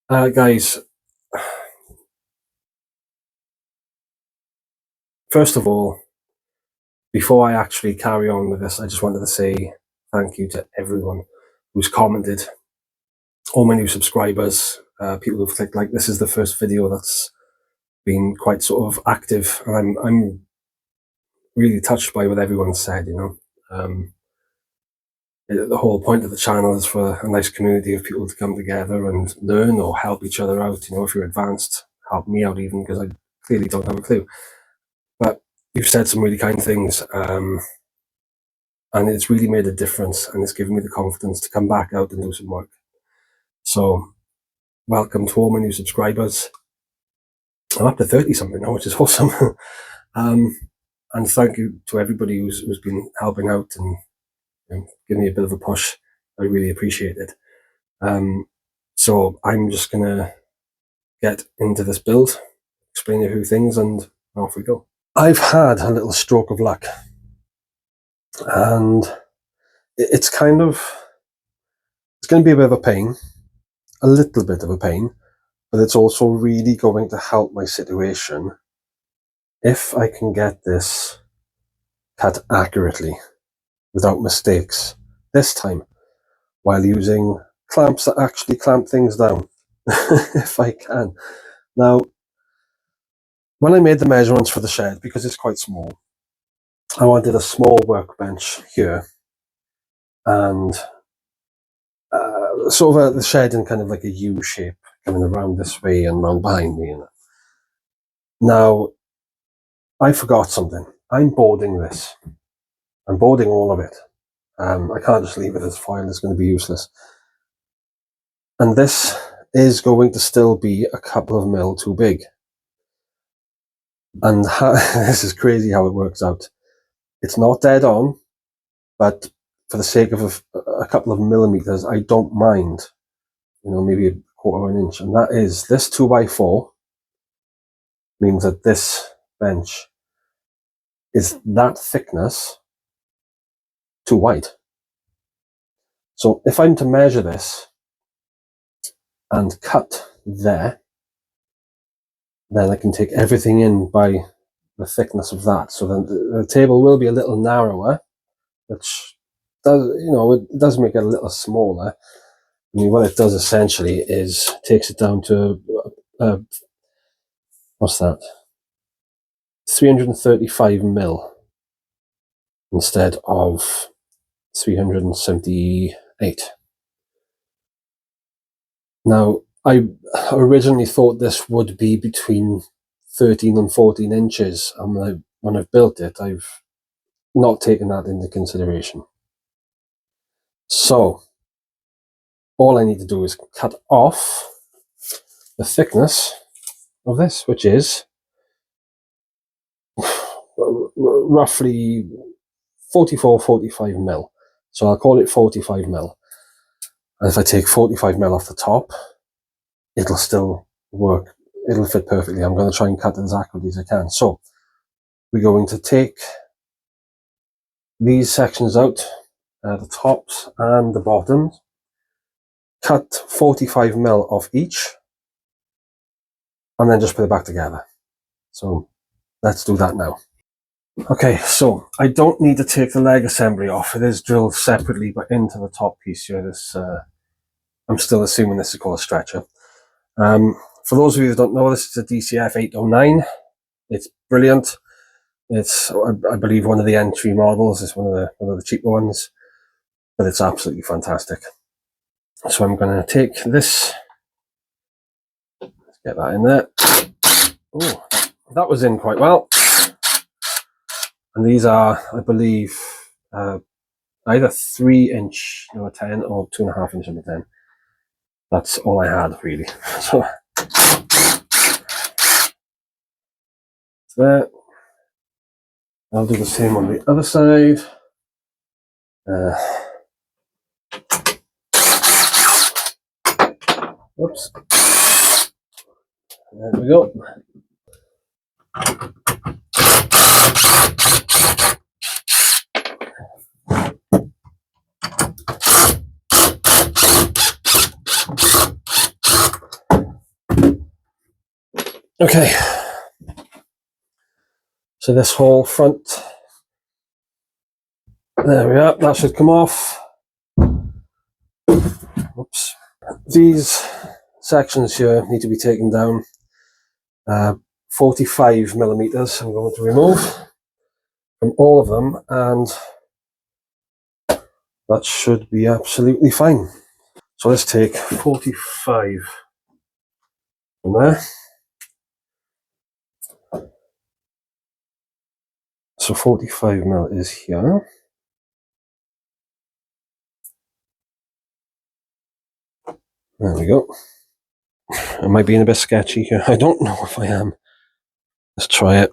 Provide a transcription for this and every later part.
Guys, first of all, before I actually carry on with this, I just wanted to say thank you to everyone who's commented, all my new subscribers, people who've clicked like. This is the first video that's been quite sort of active, and I'm really touched by what everyone said. The whole point of the channel is for a nice community of people to come together and learn or help each other out. If you're advanced, help me out even, because I clearly don't have a clue. But you've said some really kind things, and it's really made a difference, and it's given me the confidence to come back out and do some work. So welcome to all my new subscribers. I'm up to 30 something now, which is awesome. And thank you to everybody who's been helping out and giving me a bit of a push. I really appreciate it. So I'm just gonna get into this build, explain a few things, and off we go. I've had a little stroke of luck, and it's going to be a bit of a pain, a little bit of a pain, but it's also really going to help my situation if I can get this cut accurately without mistakes this time, while using clamps that actually clamp things down, if I can. Now, when I made the measurements for the shed, because it's quite small, I wanted a small workbench here, and sort of the shed in kind of like a U shape, coming around this way and round behind me. Now, I forgot something. I'm boarding this. I'm boarding all of it. I can't just leave it as foil. It's going to be useless. And this is going to still be a couple of mil too big. And this is crazy how it works out. It's not dead on, but for the sake of a couple of millimeters, I don't mind, maybe a quarter of an inch. And that is, this 2x4 means that this bench is that thickness too wide. So if I'm to measure this and cut there, then I can take everything in by the thickness of that. So then the table will be a little narrower, which does, it does make it a little smaller. I mean, what it does essentially is takes it down to, what's that? 335 mil instead of 378. Now, I originally thought this would be between 13 and 14 inches, and when I've built it, I've not taken that into consideration. So, all I need to do is cut off the thickness of this, which is roughly 45 mil. So I'll call it 45 mil. And if I take 45 mil off the top, it'll still work. It'll fit perfectly. I'm going to try and cut it as accurately as I can. So we're going to take these sections out, the tops and the bottoms, cut 45 mil off each, and then just put it back together. So let's do that now. Okay, so I don't need to take the leg assembly off. It is drilled separately, but into the top piece here. This, I'm still assuming this is called a stretcher. For those of you who don't know, this is a DCF 809. It's brilliant. It's, I believe, one of the entry models. It's one of the cheaper ones, but it's absolutely fantastic. So I'm going to take this. Let's get that in there. Oh, that was in quite well. And these are, I believe, either 3 inch number 10 or 2.5 inch number 10. That's all I had, really. So there. I'll do the same on the other side. Oops. There we go. Okay, so this whole front, there we are, that should come off. Oops. These sections here need to be taken down. 45 millimeters I'm going to remove from all of them, and that should be absolutely fine. So let's take 45 from there. So 45 mil is here. There we go. Am I being a bit sketchy here? I don't know if I am. Let's try it.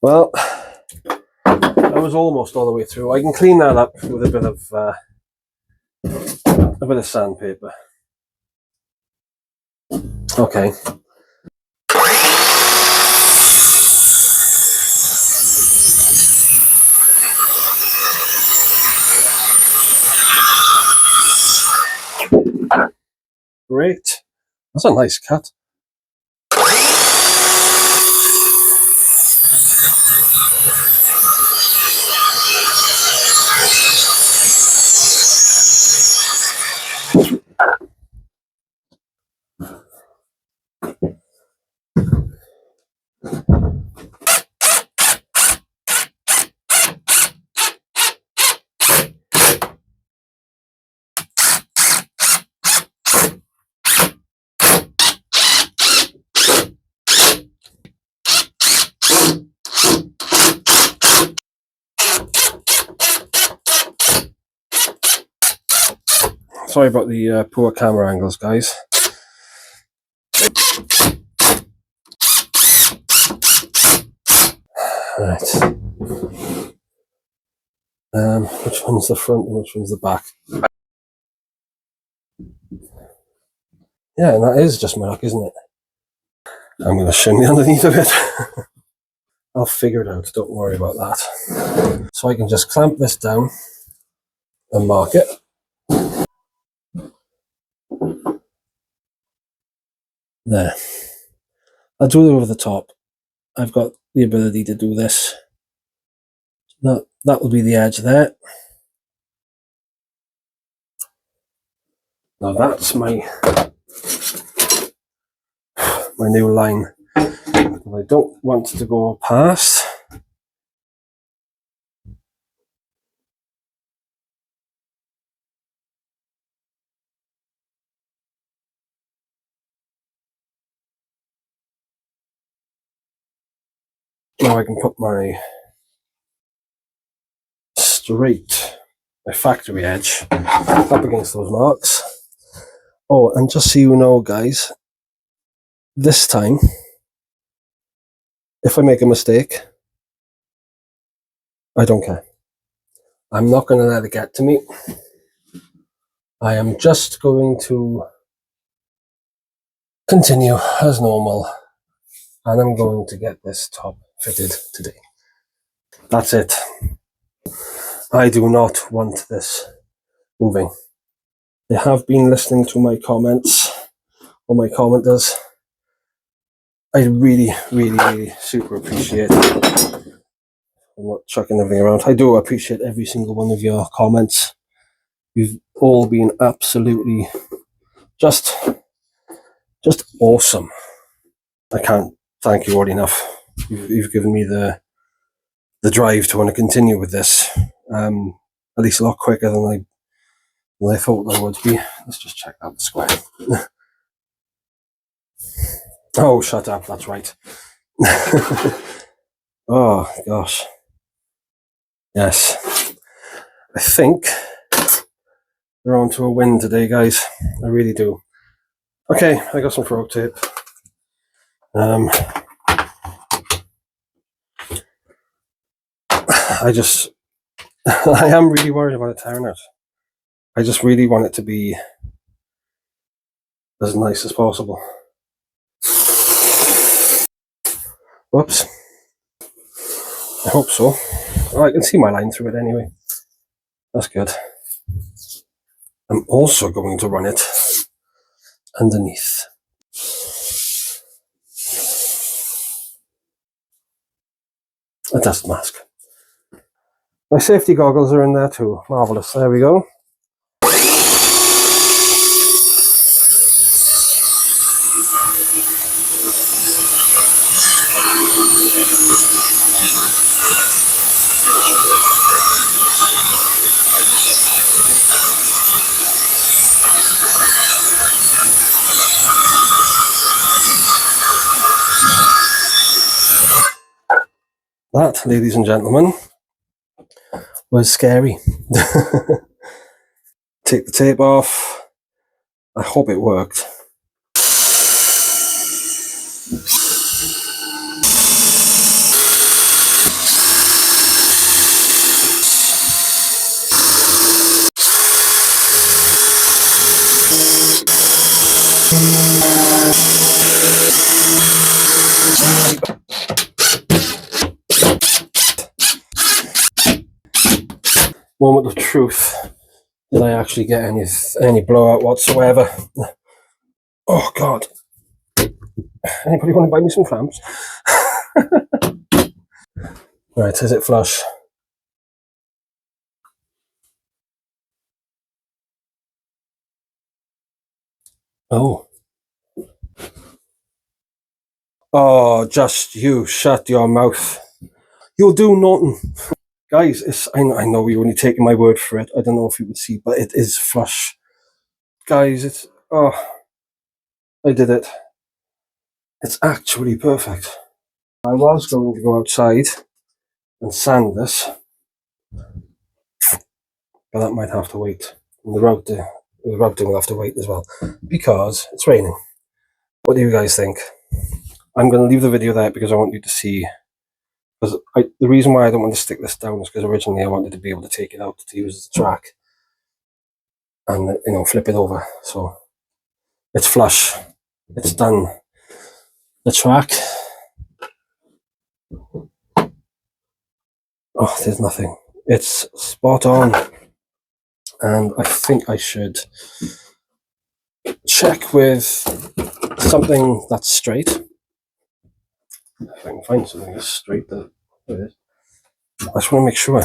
Well, I was almost all the way through. I can clean that up with a bit of sandpaper. Okay. Great. That's a nice cut. Sorry about the poor camera angles, guys. Right. Which one's the front and which one's the back? Yeah, and that is just mark, isn't it? I'm going to shim the underneath of it. I'll figure it out, don't worry about that. So I can just clamp this down and mark it. There. I'll do it over the top. I've got the ability to do this. That will be the edge there. Now that's my new line. I don't want to go past. Now I can put my factory edge up against those marks. Oh, and just so you know, guys, this time, if I make a mistake, I don't care. I'm not going to let it get to me. I am just going to continue as normal, and I'm going to get this top fitted today. That's it. I do not want this moving. They have been listening to my comments, or my commenters. I really, really, really super appreciate it. I'm not chucking everything around. I do appreciate every single one of your comments. You've all been absolutely just awesome. I can't thank you all enough. You've given me the drive to want to continue with this, at least a lot quicker than I thought I would be. Let's just check out the square. Oh, shut up, that's right. Oh, gosh. Yes. I think they're on to a win today, guys. I really do. Okay, I got some frog tape. I am really worried about it tearing out. I just really want it to be as nice as possible. Whoops. I hope so. Oh, I can see my line through it anyway. That's good. I'm also going to run it underneath. A dust mask. My safety goggles are in there too. Marvellous. There we go. That, ladies and gentlemen, was scary. Take the tape off. I hope it worked. Moment of truth. Did I actually get any blowout whatsoever? Oh God. Anybody want to buy me some clamps? Right, is it flush? Oh. Oh, just you shut your mouth. You'll do nothing. Guys, I know you're only taking my word for it. I don't know if you would see, but it is flush. Guys, I did it. It's actually perfect. I was going to go outside and sand this, but that might have to wait. And the routing will have to wait as well, because it's raining. What do you guys think? I'm going to leave the video there because I want you to see. Because the reason why I don't want to stick this down is because originally I wanted to be able to take it out to use as a track and flip it over. So it's flush. It's done. The track. Oh, there's nothing. It's spot on. And I think I should check with something that's straight. If I can find something that's straight, there it is. I just want to make sure.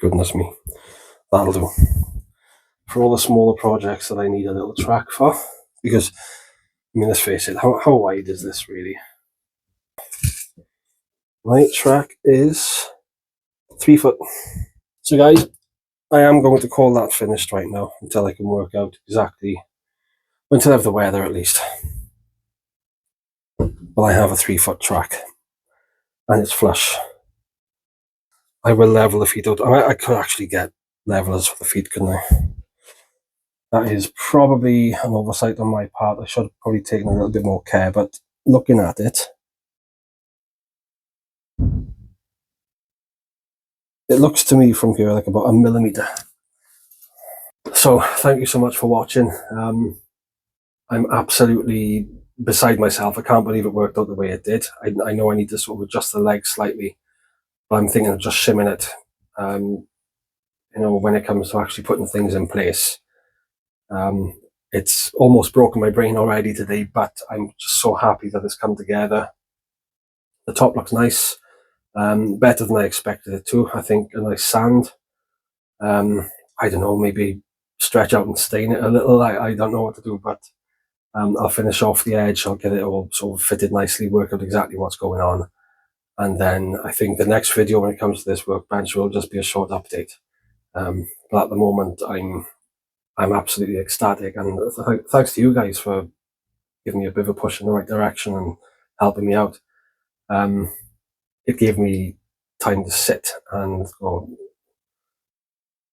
Goodness me, that'll do. For all the smaller projects that I need a little track for, because, let's face it, how wide is this really? My track is 3 foot. So guys, I am going to call that finished right now until I can work out exactly, until I have the weather at least. But I have a 3 foot track and it's flush. I will level the feet out. I could actually get levelers for the feet, couldn't I? That is probably an oversight on my part. I should have probably taken a little bit more care, but looking at it, it looks to me from here like about 1 millimeter. So thank you so much for watching. I'm absolutely beside myself. I can't believe it worked out the way it did. I know I need to sort of adjust the legs slightly, but I'm thinking of just shimming it. When it comes to actually putting things in place. It's almost broken my brain already today, but I'm just so happy that it's come together. The top looks nice, better than I expected it to. I think a nice sand. I don't know, maybe stretch out and stain it a little. I don't know what to do, but I'll finish off the edge. I'll get it all sort of fitted nicely, work out exactly what's going on. And then I think the next video when it comes to this workbench will just be a short update. But at the moment, I'm absolutely ecstatic, and thanks to you guys for giving me a bit of a push in the right direction and helping me out. It gave me time to sit and go,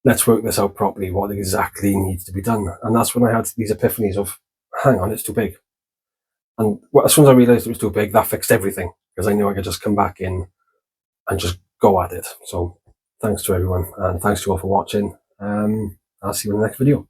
let's work this out properly, what exactly needs to be done. And that's when I had these epiphanies of, hang on, it's too big. And as soon as I realised it was too big, that fixed everything, because I knew I could just come back in and just go at it. So thanks to everyone, and thanks to you all for watching. I'll see you in the next video.